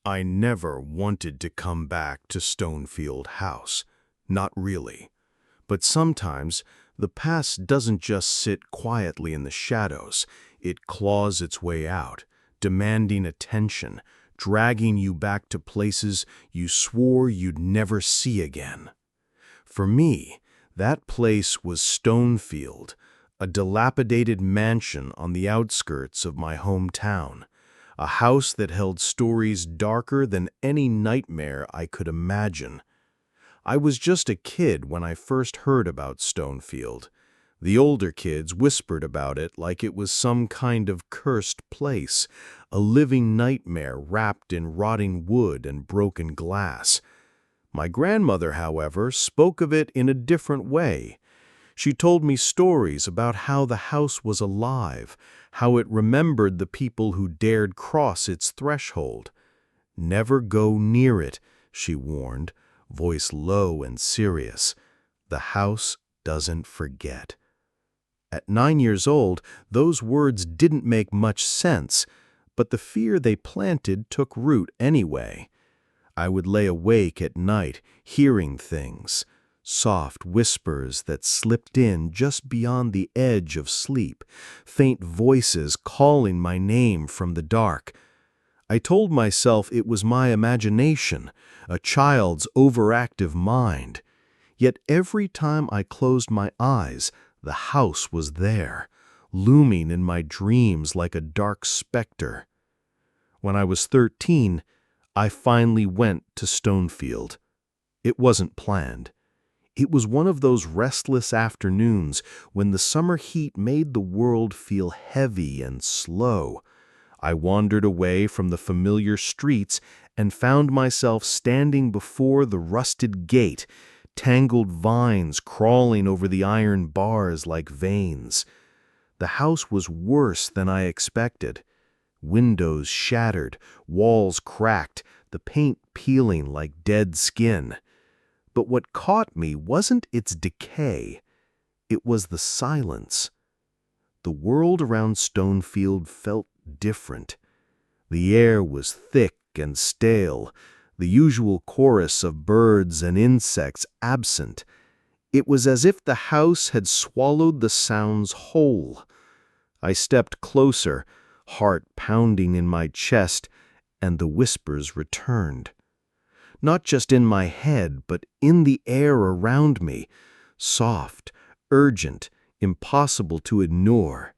I never wanted to come back to Stonefield House. Not really. But sometimes the past doesn't just sit quietly in the shadows. It claws its way out, demanding attention, dragging you back to places you swore you'd never see again. For me, that place was Stonefield, a dilapidated mansion on the outskirts of my hometown, a house that held stories darker than any nightmare I could imagine. I was just a kid when I first heard about Stonefield. The older kids whispered about it like it was some kind of cursed place, a living nightmare wrapped in rotting wood and broken glass. My grandmother, however, spoke of it in a different way. She told me stories about how the house was alive, how it remembered the people who dared cross its threshold. "Never go near it," she warned, voice low and serious. "The house doesn't forget." At 9 years old, those words didn't make much sense, but the fear they planted took root anyway. I would lay awake at night, hearing things, soft whispers that slipped in just beyond the edge of sleep, faint voices calling my name from the dark. I told myself it was my imagination, a child's overactive mind. Yet every time I closed my eyes, the house was there, looming in my dreams like a dark specter. When I was 13, I finally went to Stonefield. It wasn't planned. It was one of those restless afternoons when the summer heat made the world feel heavy and slow. I wandered away from the familiar streets and found myself standing before the rusted gate, tangled vines crawling over the iron bars like veins. The house was worse than I expected. Windows shattered, walls cracked, the paint peeling like dead skin. But what caught me wasn't its decay. It was the silence. The world around Stonefield felt different. The air was thick and stale, the usual chorus of birds and insects absent. It was as if the house had swallowed the sounds whole. I stepped closer, heart pounding in my chest, and the whispers returned. Not just in my head, but in the air around me, soft, urgent, impossible to ignore.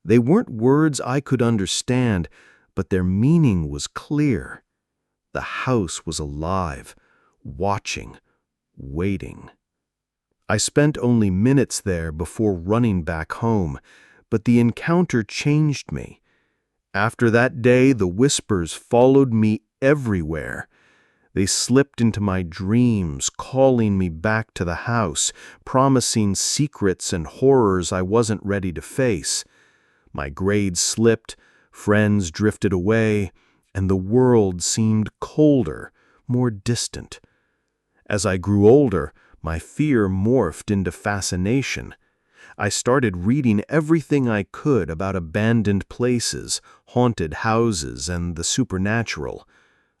They weren't words I could understand, but their meaning was clear. The house was alive, watching, waiting. I spent only minutes there before running back home, but the encounter changed me. After that day, the whispers followed me everywhere. They slipped into my dreams, calling me back to the house, promising secrets and horrors I wasn't ready to face. My grades slipped, friends drifted away, and the world seemed colder, more distant. As I grew older, my fear morphed into fascination. I started reading everything I could about abandoned places, haunted houses, and the supernatural.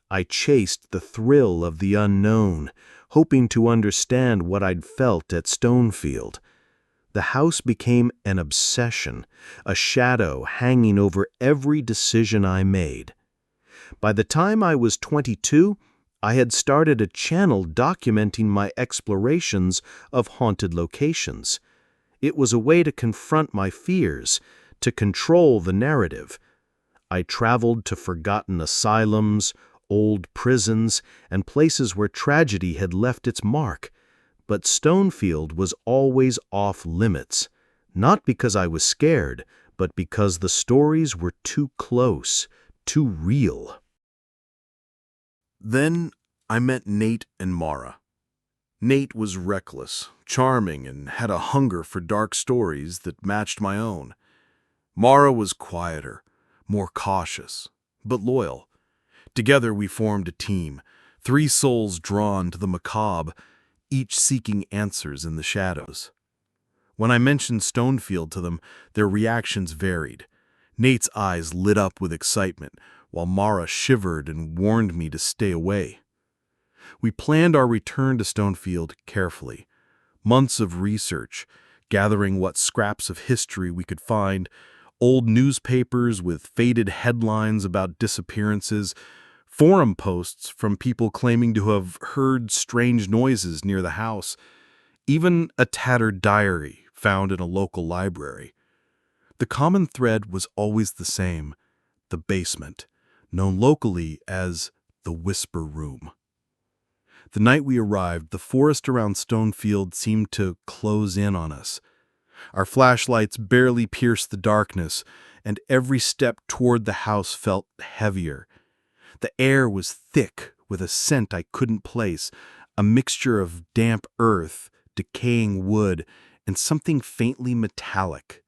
I chased the thrill of the unknown, hoping to understand what I'd felt at Stonefield. The house became an obsession, a shadow hanging over every decision I made. By the time I was 22, I had started a channel documenting my explorations of haunted locations. It was a way to confront my fears, to control the narrative. I traveled to forgotten asylums, old prisons, and places where tragedy had left its mark. But Stonefield was always off limits, not because I was scared, but because the stories were too close, too real. Then I met Nate and Mara. Nate was reckless, charming, and had a hunger for dark stories that matched my own. Mara was quieter, more cautious, but loyal. Together we formed a team, 3 souls drawn to the macabre, each seeking answers in the shadows. When I mentioned Stonefield to them, their reactions varied. Nate's eyes lit up with excitement, while Mara shivered and warned me to stay away. We planned our return to Stonefield carefully. Months of research, gathering what scraps of history we could find, old newspapers with faded headlines about disappearances, forum posts from people claiming to have heard strange noises near the house, even a tattered diary found in a local library. The common thread was always the same: the basement, known locally as the Whisper Room. The night we arrived, the forest around Stonefield seemed to close in on us. Our flashlights barely pierced the darkness, and every step toward the house felt heavier. The air was thick with a scent I couldn't place, a mixture of damp earth, decaying wood, and something faintly metallic.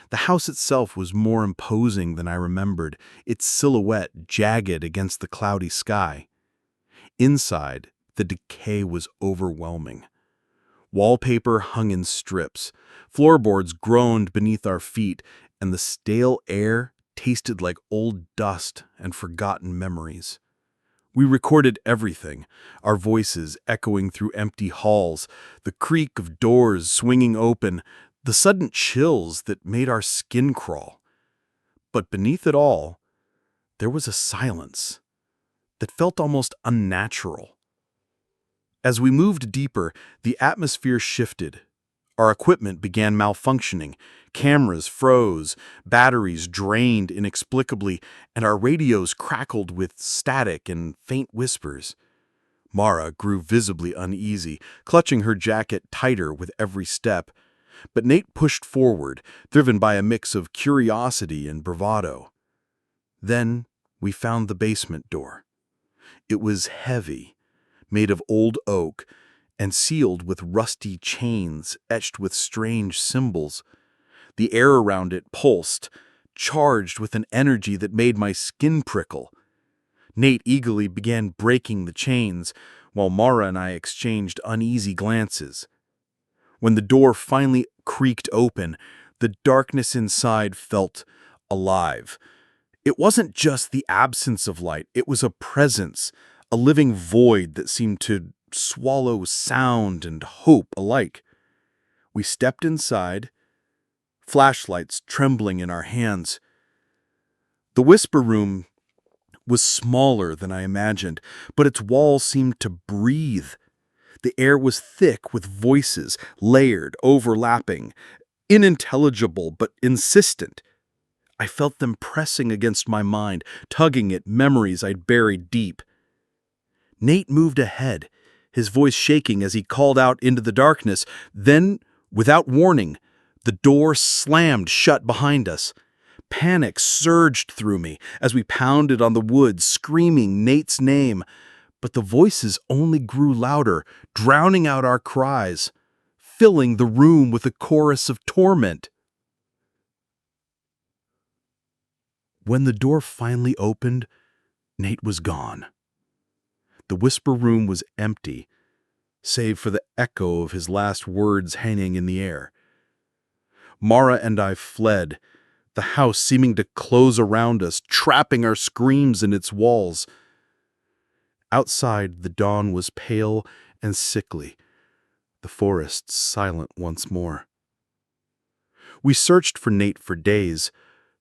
The house itself was more imposing than I remembered, its silhouette jagged against the cloudy sky. Inside, the decay was overwhelming. Wallpaper hung in strips, floorboards groaned beneath our feet, and the stale air tasted like old dust and forgotten memories. We recorded everything, our voices echoing through empty halls, the creak of doors swinging open, the sudden chills that made our skin crawl. But beneath it all, there was a silence that felt almost unnatural. As we moved deeper, the atmosphere shifted. Our equipment began malfunctioning. Cameras froze, batteries drained inexplicably, and our radios crackled with static and faint whispers. Mara grew visibly uneasy, clutching her jacket tighter with every step. But Nate pushed forward, driven by a mix of curiosity and bravado. Then we found the basement door. It was heavy, made of old oak, and sealed with rusty chains etched with strange symbols. The air around it pulsed, charged with an energy that made my skin prickle. Nate eagerly began breaking the chains, while Mara and I exchanged uneasy glances. When the door finally creaked open, the darkness inside felt alive. It wasn't just the absence of light, it was a presence, a living void that seemed to swallow sound and hope alike. We stepped inside, flashlights trembling in our hands. The Whisper Room was smaller than I imagined, but its walls seemed to breathe. The air was thick with voices, layered, overlapping, unintelligible but insistent. I felt them pressing against my mind, tugging at memories I'd buried deep. Nate moved ahead, his voice shaking as he called out into the darkness. Then, without warning, the door slammed shut behind us. Panic surged through me as we pounded on the wood, screaming Nate's name. But the voices only grew louder, drowning out our cries, filling the room with a chorus of torment. When the door finally opened, Nate was gone. The Whisper Room was empty, save for the echo of his last words hanging in the air. Mara and I fled, the house seeming to close around us, trapping our screams in its walls. Outside, the dawn was pale and sickly, the forest silent once more. We searched for Nate for days,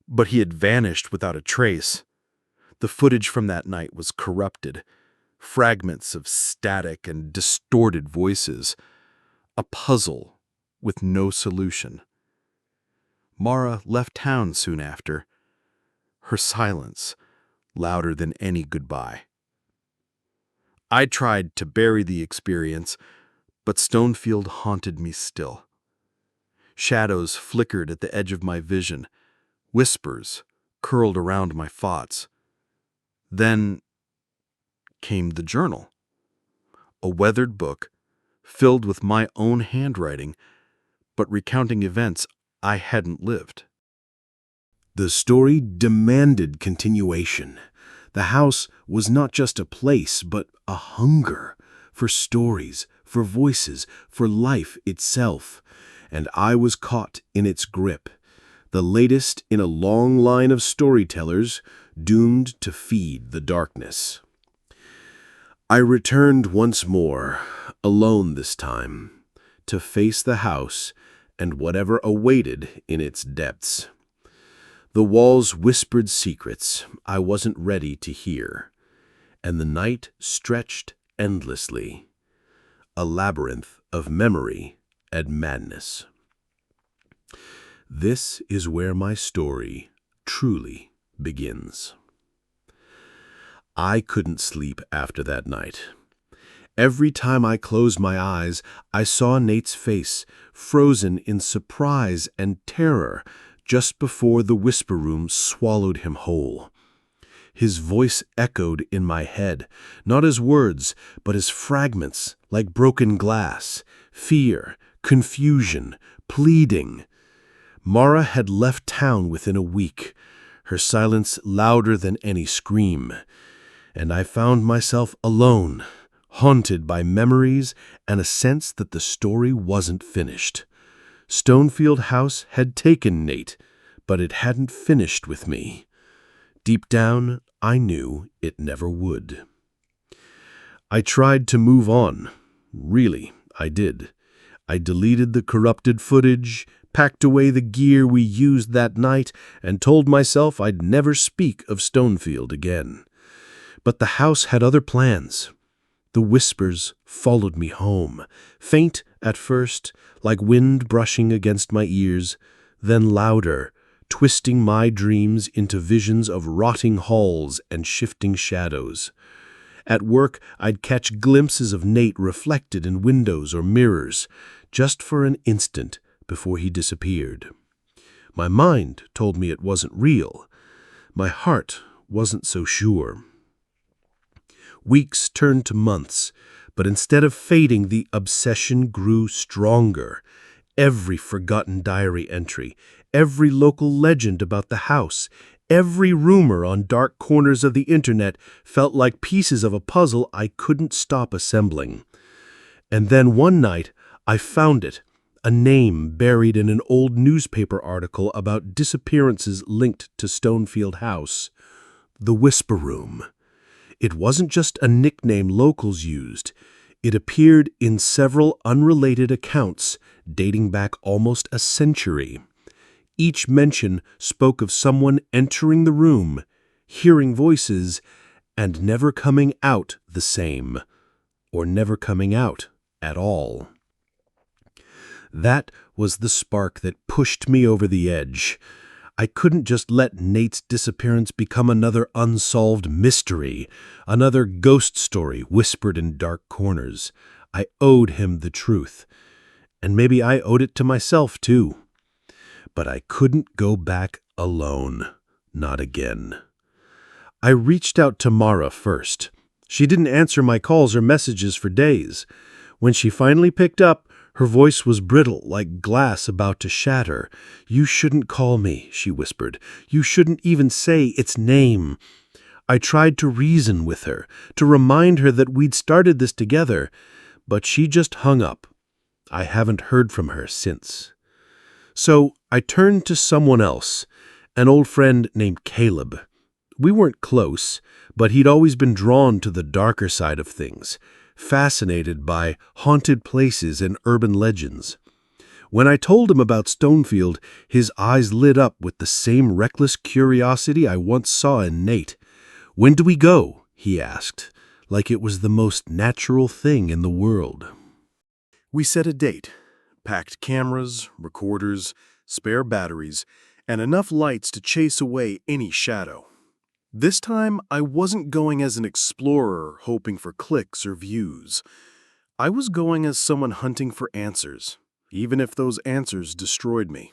but he had vanished without a trace. The footage from that night was corrupted, fragments of static and distorted voices, a puzzle with no solution. Mara left town soon after, her silence louder than any goodbye. I tried to bury the experience, but Stonefield haunted me still. Shadows flickered at the edge of my vision, whispers curled around my thoughts. Then came the journal, a weathered book filled with my own handwriting, but recounting events I hadn't lived. The story demanded continuation. The house was not just a place, but a hunger for stories, for voices, for life itself, and I was caught in its grip, the latest in a long line of storytellers doomed to feed the darkness. I returned once more, alone this time, to face the house and whatever awaited in its depths. The walls whispered secrets I wasn't ready to hear, and the night stretched endlessly, a labyrinth of memory and madness. This is where my story truly begins. I couldn't sleep after that night. Every time I closed my eyes, I saw Nate's face, frozen in surprise and terror, just before the whisper room swallowed him whole. His voice echoed in my head, not as words, but as fragments, like broken glass, fear, confusion, pleading. Mara had left town within a week, her silence louder than any scream, and I found myself alone, haunted by memories and a sense that the story wasn't finished. Stonefield House had taken Nate, but it hadn't finished with me. Deep down, I knew it never would. I tried to move on. Really, I did. I deleted the corrupted footage, packed away the gear we used that night, and told myself I'd never speak of Stonefield again. But the house had other plans. The whispers followed me home, faint at first, like wind brushing against my ears, then louder, twisting my dreams into visions of rotting halls and shifting shadows. At work, I'd catch glimpses of Nate reflected in windows or mirrors, just for an instant before he disappeared. My mind told me it wasn't real. My heart wasn't so sure. Weeks turned to months, but instead of fading, the obsession grew stronger. Every forgotten diary entry, every local legend about the house, every rumor on dark corners of the internet felt like pieces of a puzzle I couldn't stop assembling. And then one night, I found it, a name buried in an old newspaper article about disappearances linked to Stonefield House. The Whisper Room. It wasn't just a nickname locals used. It appeared in several unrelated accounts dating back almost a century. Each mention spoke of someone entering the room, hearing voices, and never coming out the same, or never coming out at all. That was the spark that pushed me over the edge. I couldn't just let Nate's disappearance become another unsolved mystery, another ghost story whispered in dark corners. I owed him the truth. And maybe I owed it to myself, too. But I couldn't go back alone. Not again. I reached out to Mara first. She didn't answer my calls or messages for days. When she finally picked up, her voice was brittle, like glass about to shatter. "You shouldn't call me," she whispered. "You shouldn't even say its name." I tried to reason with her, to remind her that we'd started this together, but she just hung up. I haven't heard from her since. So I turned to someone else, an old friend named Caleb. We weren't close, but he'd always been drawn to the darker side of things, fascinated by haunted places and urban legends. When I told him about Stonefield, his eyes lit up with the same reckless curiosity I once saw in Nate. "When do we go?" he asked, like it was the most natural thing in the world. We set a date, packed cameras, recorders, spare batteries, and enough lights to chase away any shadow. This time, I wasn't going as an explorer hoping for clicks or views. I was going as someone hunting for answers, even if those answers destroyed me.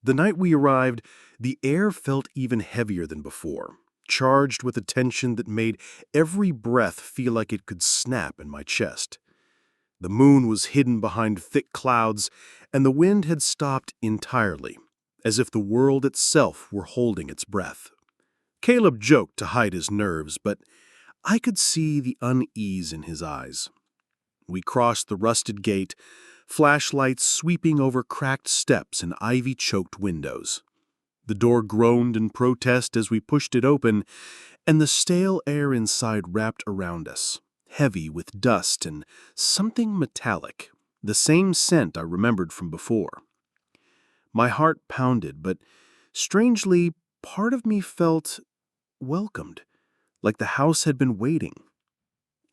The night we arrived, the air felt even heavier than before, charged with a tension that made every breath feel like it could snap in my chest. The moon was hidden behind thick clouds, and the wind had stopped entirely, as if the world itself were holding its breath. Caleb joked to hide his nerves, but I could see the unease in his eyes. We crossed the rusted gate, flashlights sweeping over cracked steps and ivy-choked windows. The door groaned in protest as we pushed it open, and the stale air inside wrapped around us, heavy with dust and something metallic, the same scent I remembered from before. My heart pounded, but strangely, part of me felt welcomed, like the house had been waiting.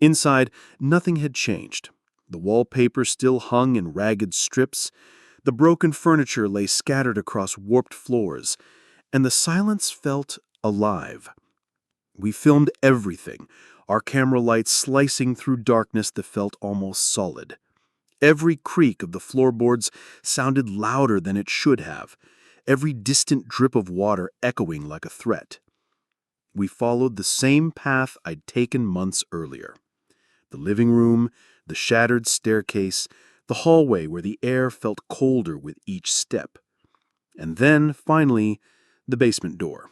Inside, nothing had changed. The wallpaper still hung in ragged strips, the broken furniture lay scattered across warped floors, and the silence felt alive. We filmed everything, our camera lights slicing through darkness that felt almost solid. Every creak of the floorboards sounded louder than it should have, every distant drip of water echoing like a threat. We followed the same path I'd taken months earlier. The living room, the shattered staircase, the hallway where the air felt colder with each step. And then, finally, the basement door.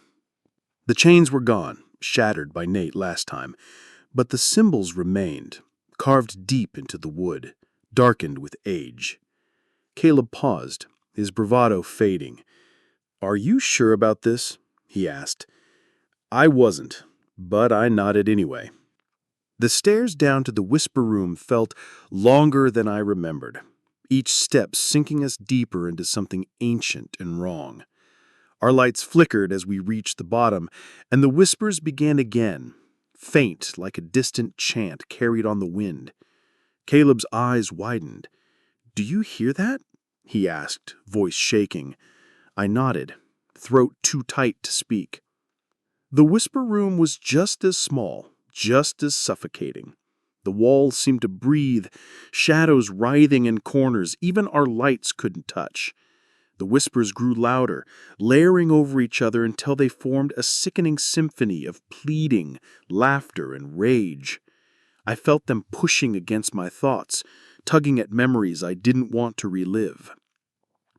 The chains were gone, shattered by Nate last time, but the symbols remained, carved deep into the wood, darkened with age. Caleb paused, his bravado fading. "Are you sure about this?" he asked. I wasn't, but I nodded anyway. The stairs down to the whisper room felt longer than I remembered, each step sinking us deeper into something ancient and wrong. Our lights flickered as we reached the bottom, and the whispers began again, faint like a distant chant carried on the wind. Caleb's eyes widened. "Do you hear that?" he asked, voice shaking. I nodded, throat too tight to speak. The whisper room was just as small, just as suffocating. The walls seemed to breathe, shadows writhing in corners even our lights couldn't touch. The whispers grew louder, layering over each other until they formed a sickening symphony of pleading, laughter, and rage. I felt them pushing against my thoughts, tugging at memories I didn't want to relive.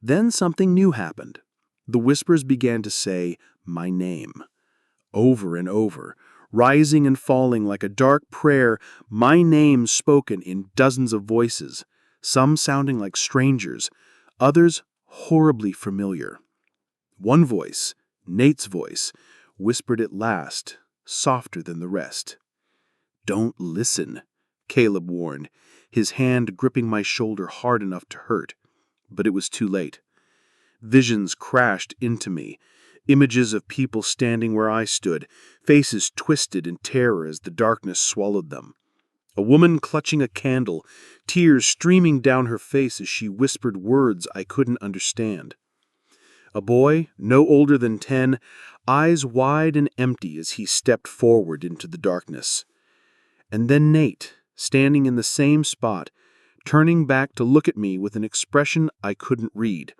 Then something new happened. The whispers began to say my name. Over and over, rising and falling like a dark prayer, my name spoken in dozens of voices, some sounding like strangers, others horribly familiar. One voice, Nate's voice, whispered at last, softer than the rest. "Don't listen," Caleb warned, his hand gripping my shoulder hard enough to hurt. But it was too late. Visions crashed into me, images of people standing where I stood, faces twisted in terror as the darkness swallowed them. A woman clutching a candle, tears streaming down her face as she whispered words I couldn't understand. A boy, no older than 10, eyes wide and empty as he stepped forward into the darkness. And then Nate, standing in the same spot, turning back to look at me with an expression I couldn't read,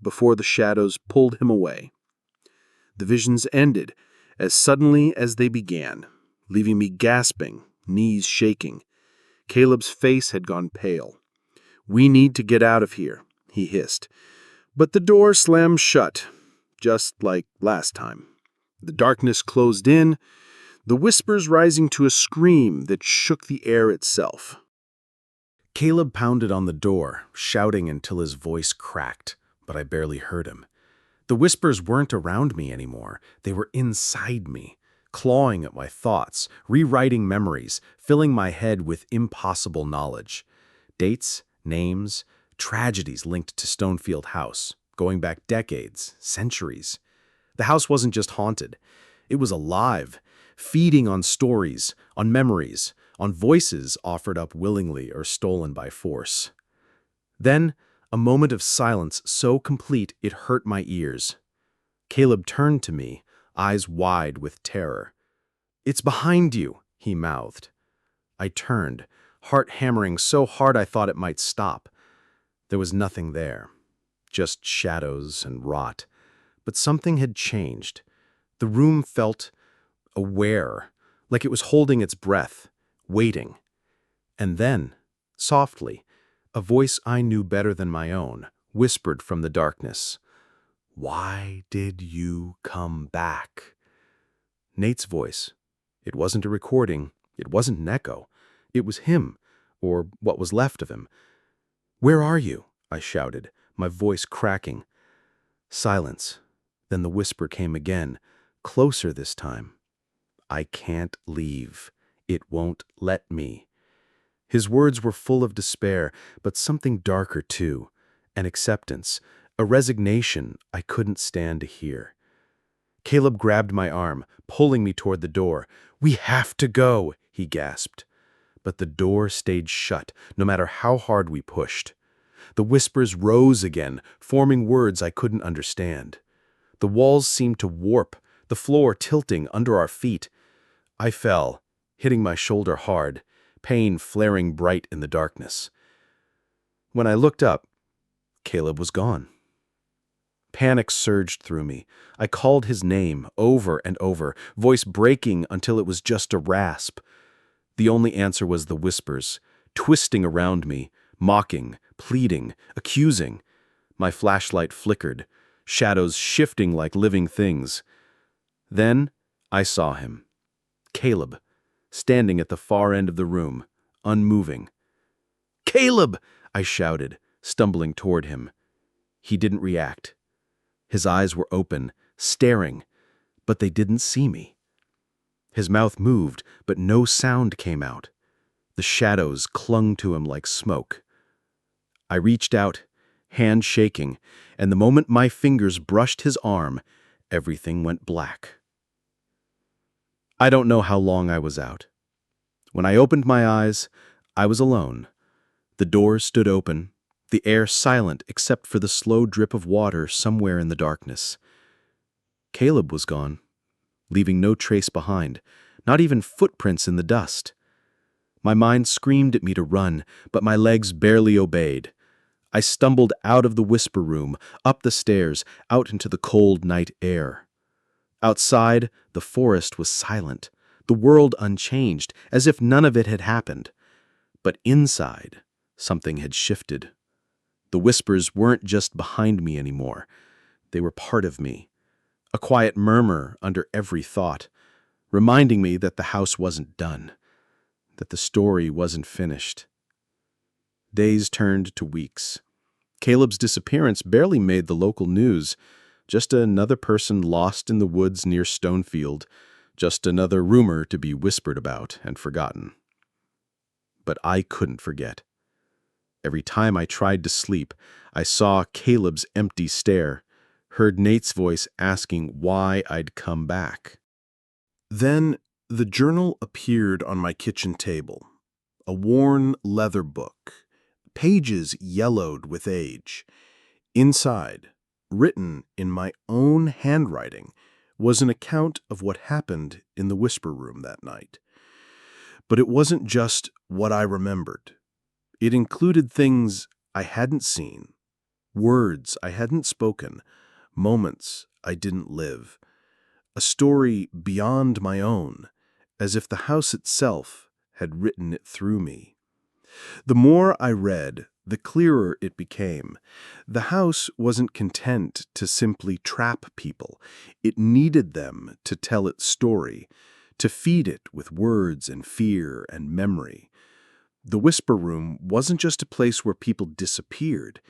before the shadows pulled him away. The visions ended as suddenly as they began, leaving me gasping, knees shaking. Caleb's face had gone pale. "We need to get out of here," he hissed. But the door slammed shut, just like last time. The darkness closed in, the whispers rising to a scream that shook the air itself. Caleb pounded on the door, shouting until his voice cracked, but I barely heard him. The whispers weren't around me anymore. They were inside me, clawing at my thoughts, rewriting memories, filling my head with impossible knowledge. Dates, names, tragedies linked to Stonefield House, going back decades, centuries. The house wasn't just haunted. It was alive, feeding on stories, on memories, on voices offered up willingly or stolen by force. Then, a moment of silence so complete it hurt my ears. Caleb turned to me, eyes wide with terror. "It's behind you," he mouthed. I turned, heart hammering so hard I thought it might stop. There was nothing there, just shadows and rot. But something had changed. The room felt aware, like it was holding its breath, waiting. And then, softly, a voice I knew better than my own whispered from the darkness, "Why did you come back?" Nate's voice. It wasn't a recording. It wasn't an echo. It was him, or what was left of him. "Where are you?" I shouted, my voice cracking. Silence. Then the whisper came again, closer this time. "I can't leave. It won't let me." His words were full of despair, but something darker too, an acceptance, a resignation I couldn't stand to hear. Caleb grabbed my arm, pulling me toward the door. "We have to go," he gasped. But the door stayed shut, no matter how hard we pushed. The whispers rose again, forming words I couldn't understand. The walls seemed to warp, the floor tilting under our feet. I fell, hitting my shoulder hard, pain flaring bright in the darkness. When I looked up, Caleb was gone. Panic surged through me. I called his name over and over, voice breaking until it was just a rasp. The only answer was the whispers, twisting around me, mocking, pleading, accusing. My flashlight flickered, shadows shifting like living things. Then I saw him. Caleb, standing at the far end of the room, unmoving. "Caleb!" I shouted, stumbling toward him. He didn't react. His eyes were open, staring, but they didn't see me. His mouth moved, but no sound came out. The shadows clung to him like smoke. I reached out, hand shaking, and the moment my fingers brushed his arm, everything went black. I don't know how long I was out. When I opened my eyes, I was alone. The doors stood open, the air silent except for the slow drip of water somewhere in the darkness. Caleb was gone, leaving no trace behind, not even footprints in the dust. My mind screamed at me to run, but my legs barely obeyed. I stumbled out of the whisper room, up the stairs, out into the cold night air. Outside, the forest was silent, the world unchanged, as if none of it had happened. But inside, something had shifted. The whispers weren't just behind me anymore. They were part of me. A quiet murmur under every thought, reminding me that the house wasn't done, that the story wasn't finished. Days turned to weeks. Caleb's disappearance barely made the local news. Just another person lost in the woods near Stonefield. Just another rumor to be whispered about and forgotten. But I couldn't forget. Every time I tried to sleep, I saw Caleb's empty stare, heard Nate's voice asking why I'd come back. Then the journal appeared on my kitchen table, a worn leather book, pages yellowed with age. Inside, written in my own handwriting, was an account of what happened in the whisper room that night. But it wasn't just what I remembered. It included things I hadn't seen, words I hadn't spoken, moments I didn't live. A story beyond my own, as if the house itself had written it through me. The more I read, the clearer it became. The house wasn't content to simply trap people. It needed them to tell its story, to feed it with words and fear and memory. The whisper room wasn't just a place where people disappeared.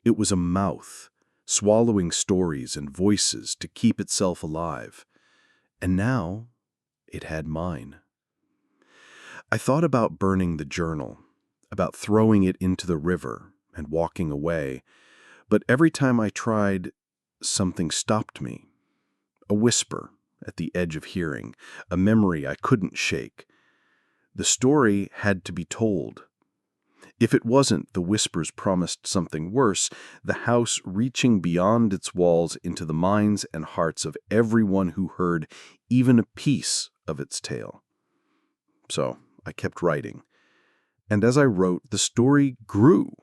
It was a mouth, swallowing stories and voices to keep itself alive. And now, it had mine. I thought about burning the journal, about throwing it into the river and walking away, but every time I tried, something stopped me. A whisper at the edge of hearing, a memory I couldn't shake. The story had to be told. If it wasn't, the whispers promised something worse, the house reaching beyond its walls into the minds and hearts of everyone who heard even a piece of its tale. So I kept writing. And as I wrote, the story grew,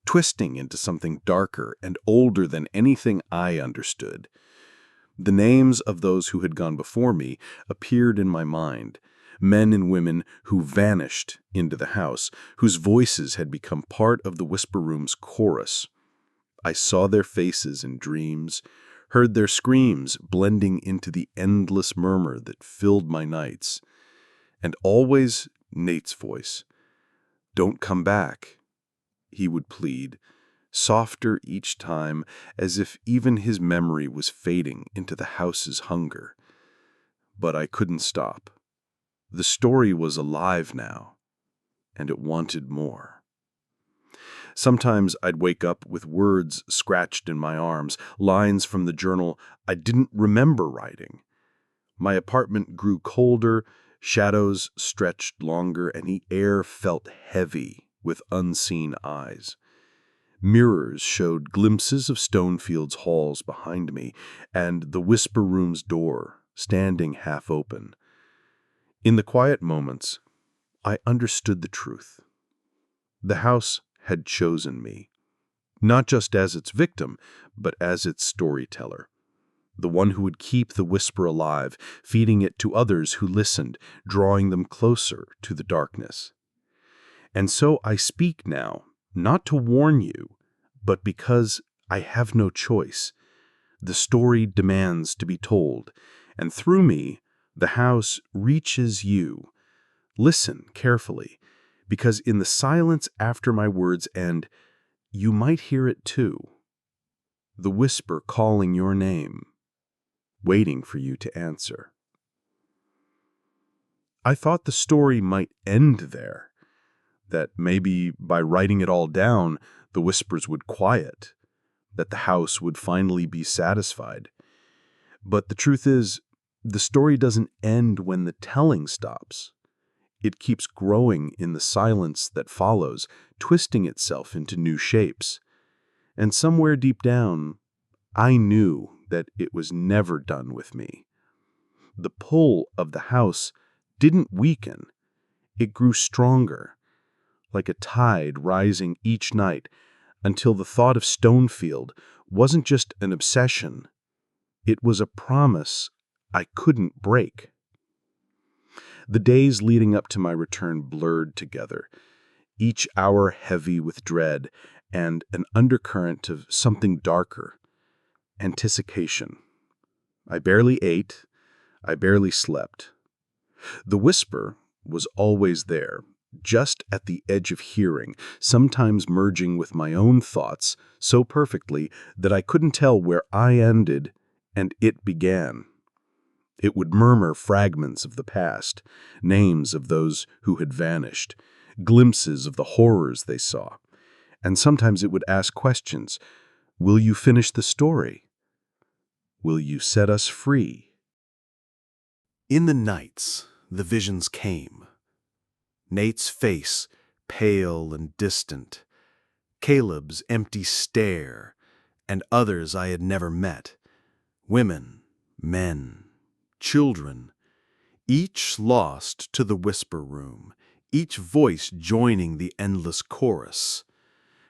twisting into something darker and older than anything I understood. The names of those who had gone before me appeared in my mind, men and women who vanished into the house, whose voices had become part of the whisper room's chorus. I saw their faces in dreams, heard their screams blending into the endless murmur that filled my nights. And always Nate's voice. "Don't come back," he would plead, softer each time, as if even his memory was fading into the house's hunger. But I couldn't stop. The story was alive now, and it wanted more. Sometimes I'd wake up with words scratched in my arms, lines from the journal I didn't remember writing. My apartment grew colder, shadows stretched longer, and the air felt heavy with unseen eyes. Mirrors showed glimpses of Stonefield's halls behind me, and the whisper room's door standing half open. In the quiet moments, I understood the truth. The house had chosen me, not just as its victim, but as its storyteller, the one who would keep the whisper alive, feeding it to others who listened, drawing them closer to the darkness. And so I speak now, not to warn you, but because I have no choice. The story demands to be told, and through me, the house reaches you. Listen carefully, because in the silence after my words end, you might hear it too. The whisper calling your name, waiting for you to answer. I thought the story might end there, that maybe by writing it all down, the whispers would quiet, that the house would finally be satisfied. But the truth is, the story doesn't end when the telling stops. It keeps growing in the silence that follows, twisting itself into new shapes. And somewhere deep down, I knew that it was never done with me. The pull of the house didn't weaken. It grew stronger, like a tide rising each night, until the thought of Stonefield wasn't just an obsession. It was a promise I couldn't break. The days leading up to my return blurred together, each hour heavy with dread and an undercurrent of something darker, anticipation. I barely ate, I barely slept. The whisper was always there, just at the edge of hearing, sometimes merging with my own thoughts so perfectly that I couldn't tell where I ended and it began. It would murmur fragments of the past, names of those who had vanished, glimpses of the horrors they saw. And sometimes it would ask questions. Will you finish the story? Will you set us free? In the nights, the visions came. Nate's face, pale and distant, Caleb's empty stare, and others I had never met. Women, men, children, each lost to the whisper room, each voice joining the endless chorus.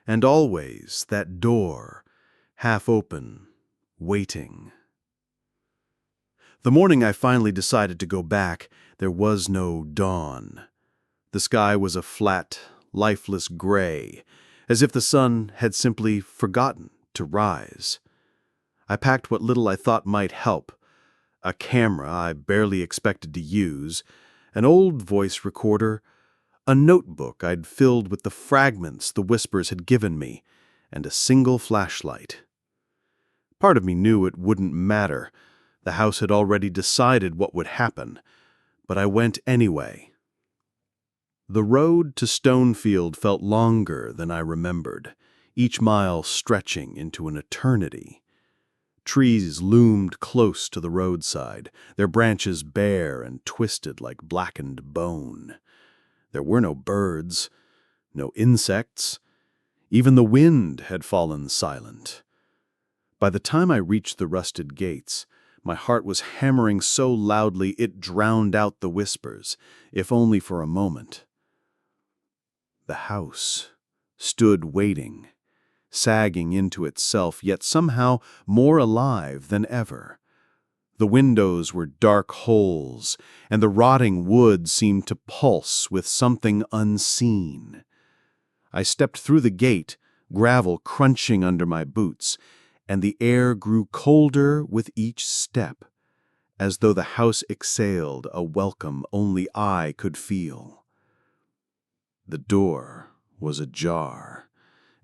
And always that door, half open, waiting. The morning I finally decided to go back, there was no dawn. The sky was a flat, lifeless gray, as if the sun had simply forgotten to rise. I packed what little I thought might help: a camera I barely expected to use, an old voice recorder, a notebook I'd filled with the fragments the whispers had given me, and a single flashlight. Part of me knew it wouldn't matter. The house had already decided what would happen, but I went anyway. The road to Stonefield felt longer than I remembered, each mile stretching into an eternity. Trees loomed close to the roadside, their branches bare and twisted like blackened bone. There were no birds, no insects. Even the wind had fallen silent. By the time I reached the rusted gates, my heart was hammering so loudly it drowned out the whispers, if only for a moment. The house stood waiting, sagging into itself, yet somehow more alive than ever. The windows were dark holes, and the rotting wood seemed to pulse with something unseen. I stepped through the gate, gravel crunching under my boots, and the air grew colder with each step, as though the house exhaled a welcome only I could feel. The door was ajar,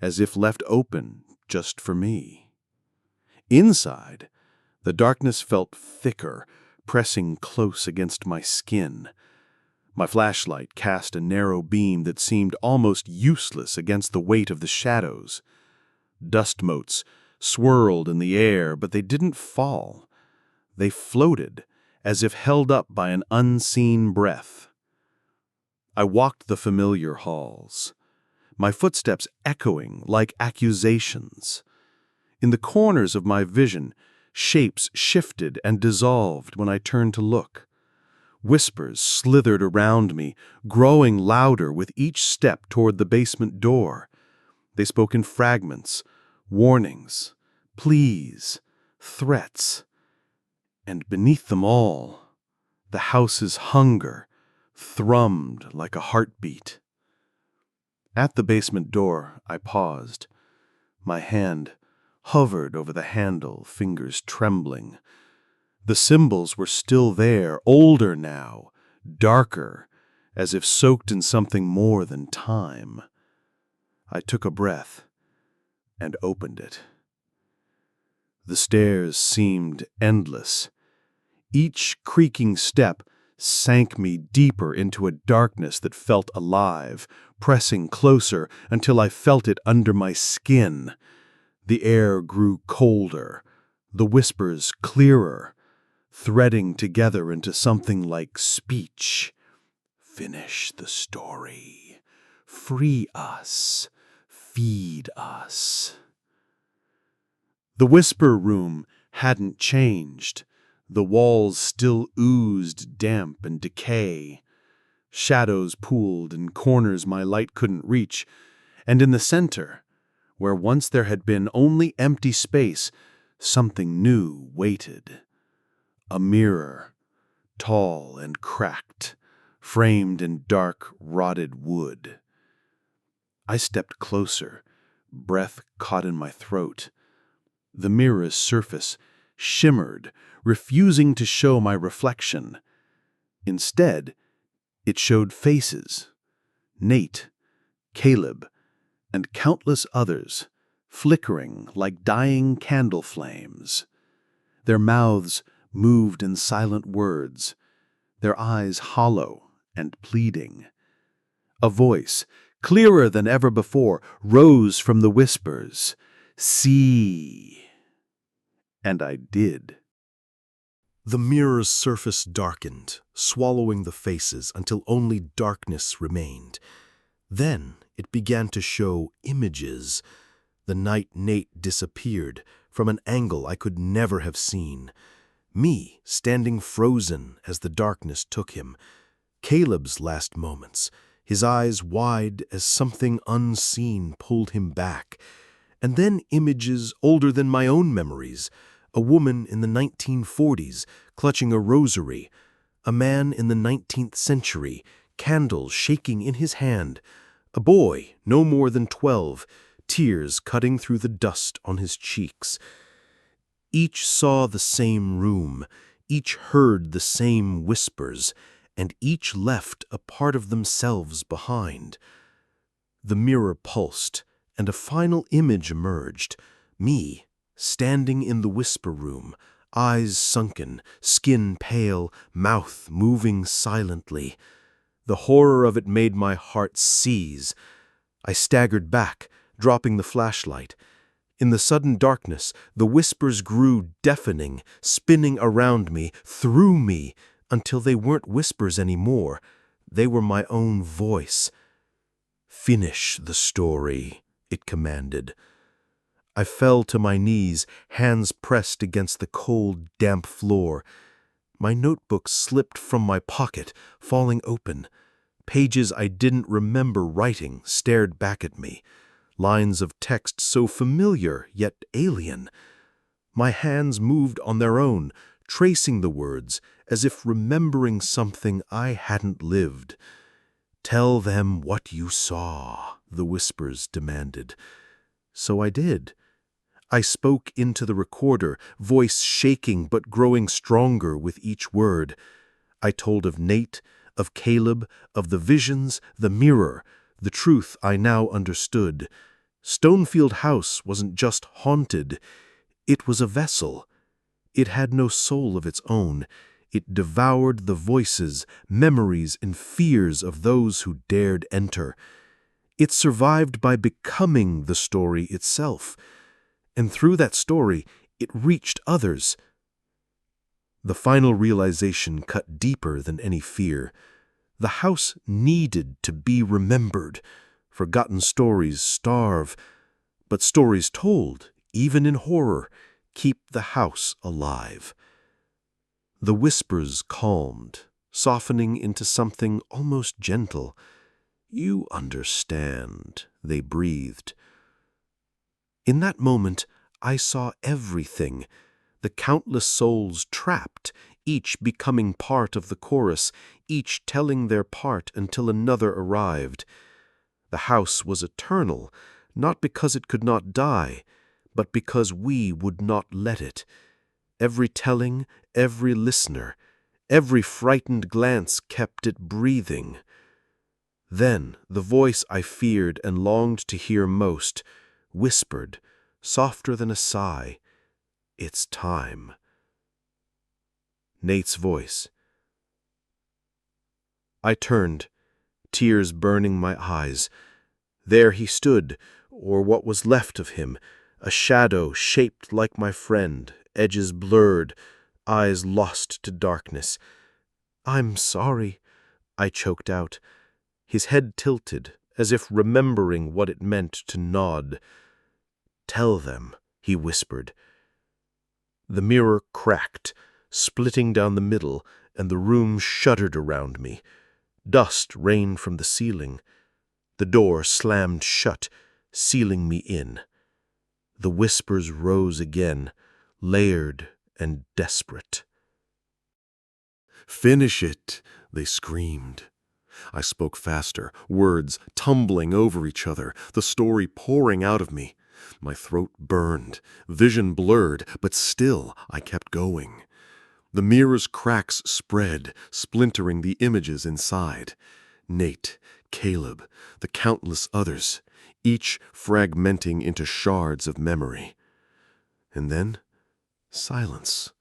as if left open just for me. Inside, the darkness felt thicker, pressing close against my skin. My flashlight cast a narrow beam that seemed almost useless against the weight of the shadows. Dust motes swirled in the air, but they didn't fall. They floated, as if held up by an unseen breath. I walked the familiar halls, my footsteps echoing like accusations. In the corners of my vision, shapes shifted and dissolved when I turned to look. Whispers slithered around me, growing louder with each step toward the basement door. They spoke in fragments, warnings, pleas, threats. And beneath them all, the house's hunger thrummed like a heartbeat. At the basement door, I paused. My hand hovered over the handle, fingers trembling. The symbols were still there, older now, darker, as if soaked in something more than time. I took a breath and opened it. The stairs seemed endless. Each creaking step sank me deeper into a darkness that felt alive, pressing closer until I felt it under my skin. The air grew colder, the whispers clearer, threading together into something like speech. Finish the story. Free us. Feed us. The whisper room hadn't changed. The walls still oozed damp and decay. Shadows pooled in corners my light couldn't reach, and in the center, where once there had been only empty space, something new waited. A mirror, tall and cracked, framed in dark, rotted wood. I stepped closer, breath caught in my throat. The mirror's surface shimmered, refusing to show my reflection. Instead, it showed faces: Nate, Caleb, and countless others, flickering like dying candle flames. Their mouths moved in silent words, their eyes hollow and pleading. A voice, clearer than ever before, rose from the whispers. See. And I did. The mirror's surface darkened, swallowing the faces until only darkness remained. Then it began to show images. The night Nate disappeared from an angle I could never have seen. Me standing frozen as the darkness took him. Caleb's last moments, his eyes wide as something unseen pulled him back. And then images older than my own memories. A woman in the 1940s clutching a rosary. A man in the 19th century, candles shaking in his hand. A boy, no more than 12, tears cutting through the dust on his cheeks. Each saw the same room, each heard the same whispers, and each left a part of themselves behind. The mirror pulsed, and a final image emerged. Me, standing in the whisper room, eyes sunken, skin pale, mouth moving silently. The horror of it made my heart seize. I staggered back, dropping the flashlight. In the sudden darkness, the whispers grew deafening, spinning around me, through me, until they weren't whispers anymore. They were my own voice. Finish the story, it commanded. I fell to my knees, hands pressed against the cold, damp floor. My notebook slipped from my pocket, falling open. Pages I didn't remember writing stared back at me. Lines of text so familiar, yet alien. My hands moved on their own, tracing the words, as if remembering something I hadn't lived. Tell them what you saw, the whispers demanded. So I did. I spoke into the recorder, voice shaking but growing stronger with each word. I told of Nate, of Caleb, of the visions, the mirror, the truth I now understood. Stonefield House wasn't just haunted, it was a vessel. It had no soul of its own. It devoured the voices, memories, and fears of those who dared enter. It survived by becoming the story itself. And through that story, it reached others. The final realization cut deeper than any fear. The house needed to be remembered. Forgotten stories starve, but stories told, even in horror, keep the house alive. The whispers calmed, softening into something almost gentle. "You understand," they breathed. In that moment, I saw everything. The countless souls trapped, each becoming part of the chorus, each telling their part until another arrived. The house was eternal, not because it could not die, but because we would not let it. Every telling, every listener, every frightened glance kept it breathing. Then the voice I feared and longed to hear most whispered, softer than a sigh, "It's time." Nate's voice. I turned, tears burning my eyes. There he stood, or what was left of him, a shadow shaped like my friend, edges blurred, eyes lost to darkness. "I'm sorry," I choked out. His head tilted, as if remembering what it meant to nod. "Tell them," he whispered. The mirror cracked, splitting down the middle, and the room shuddered around me. Dust rained from the ceiling. The door slammed shut, sealing me in. The whispers rose again, layered and desperate. "Finish it," they screamed. I spoke faster, words tumbling over each other, the story pouring out of me. My throat burned, vision blurred, but still I kept going. The mirror's cracks spread, splintering the images inside. Nate, Caleb, the countless others, each fragmenting into shards of memory. And then, silence.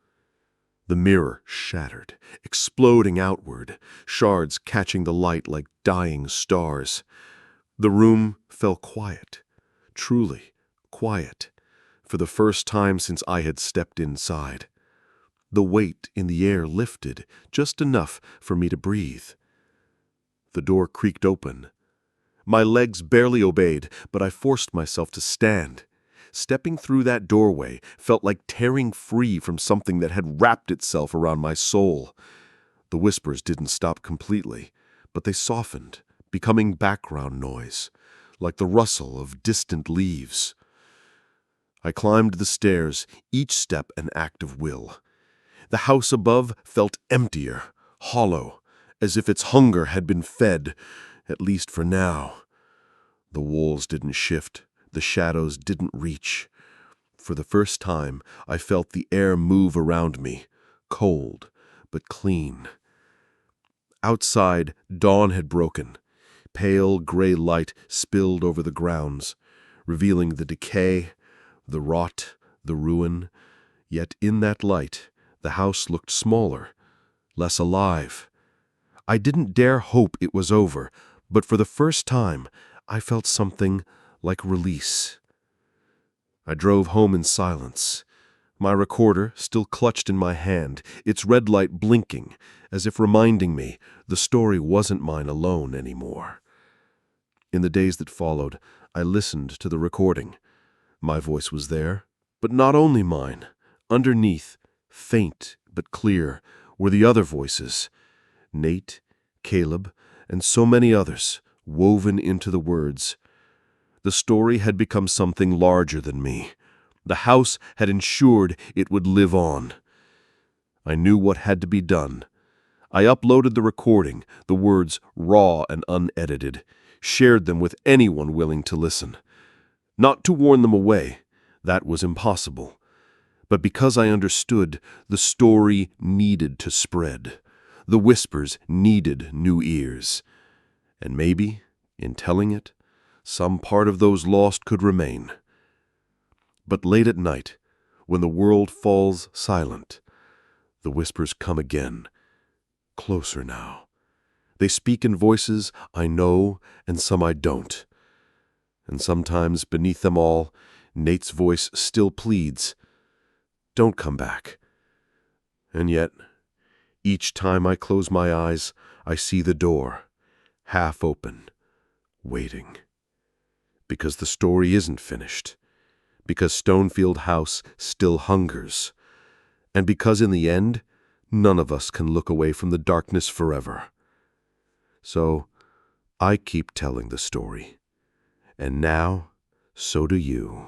The mirror shattered, exploding outward, shards catching the light like dying stars. The room fell quiet, truly quiet, for the first time since I had stepped inside. The weight in the air lifted, just enough for me to breathe. The door creaked open. My legs barely obeyed, but I forced myself to stand. Stepping through that doorway felt like tearing free from something that had wrapped itself around my soul. The whispers didn't stop completely, but they softened, becoming background noise, like the rustle of distant leaves. I climbed the stairs, each step an act of will. The house above felt emptier, hollow, as if its hunger had been fed, at least for now. The walls didn't shift. The shadows didn't reach. For the first time, I felt the air move around me, cold but clean. Outside, dawn had broken. Pale gray light spilled over the grounds, revealing the decay, the rot, the ruin. Yet in that light, the house looked smaller, less alive. I didn't dare hope it was over, but for the first time, I felt something like release. I drove home in silence, my recorder still clutched in my hand, its red light blinking, as if reminding me the story wasn't mine alone anymore. In the days that followed, I listened to the recording. My voice was there, but not only mine. Underneath, faint but clear, were the other voices. Nate, Caleb, and so many others, woven into the words. The story had become something larger than me. The house had ensured it would live on. I knew what had to be done. I uploaded the recording, the words raw and unedited, shared them with anyone willing to listen. Not to warn them away, that was impossible, but because I understood the story needed to spread. The whispers needed new ears. And maybe, in telling it, some part of those lost could remain. But late at night, when the world falls silent, the whispers come again, closer now. They speak in voices I know and some I don't. And sometimes, beneath them all, Nate's voice still pleads, "Don't come back." And yet, each time I close my eyes, I see the door, half open, waiting. Because the story isn't finished. Because Stonefield House still hungers. And because in the end, none of us can look away from the darkness forever. So, I keep telling the story. And now, so do you.